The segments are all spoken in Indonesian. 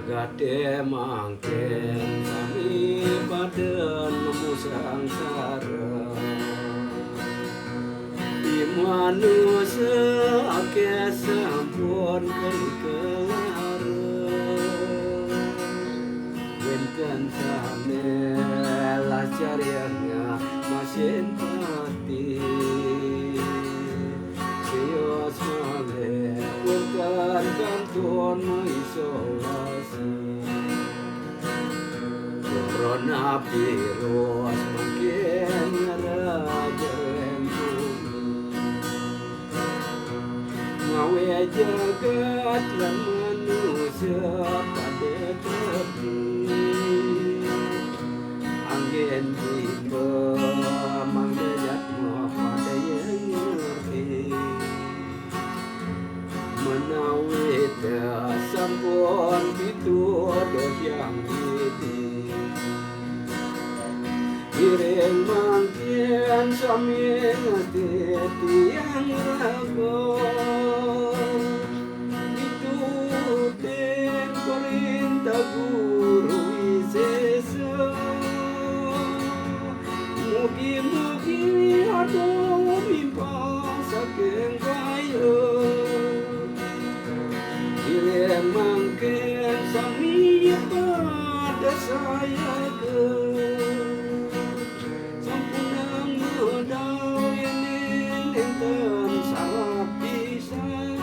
Gade mangken sami badan musang sareng di manusia ake sampun kelareng wenten sami lacariannya masin pati sios male wenten kanton isolasi corona virus makin ngerajain bumi ngawe jagat lan manusia pada tepi angin tiba manggajat mau pada yang ngerti menawi sampun pituduh yang gede kiring mangkin sami ngerti tiang rago itutin perintah guru isesa mugi-mugi ada mimpa saking kaya kiring mangkin sami pada saya ke sampunang modal yang enten salah pisan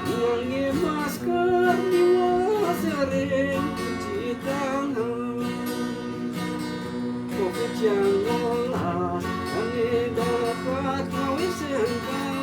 ngangge masker niwa sering cuci tangan covid jangan kami dapat ngawi sengkau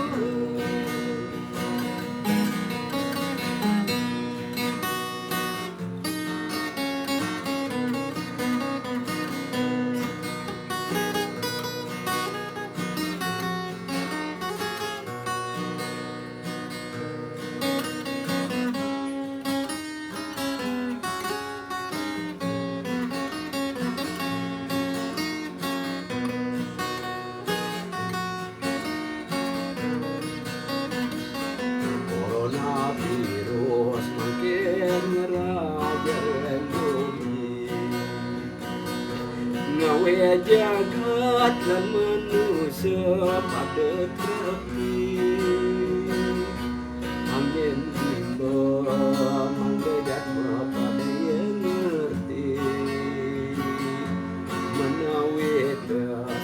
virus makin ngerajain bumi ngawe jagat lan manusia pada tepi angin timba manggajat pada yang ngerti menawi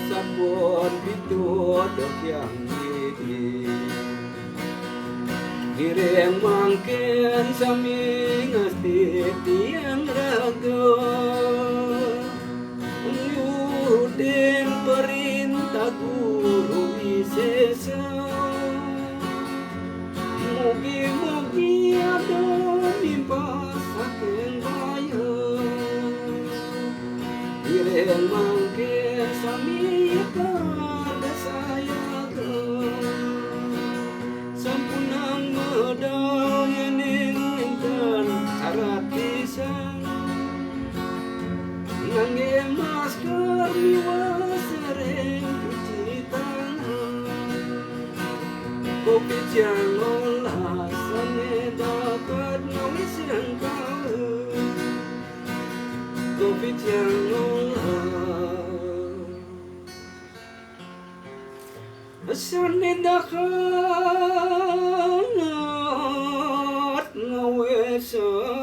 sampun pituduh yang gede kiring mangkin sami ngerti tiang raga nyudin perintah guru isesa mugi-mugi ada mimpa saking kaya kiring mangkin sami pada saya sampunang modal yang enten syarat pisan ngangge masker niwa sering cuci tangan covid jangan sane dapat ngawi sengkau covid jangan sane dapat ngawi sengkau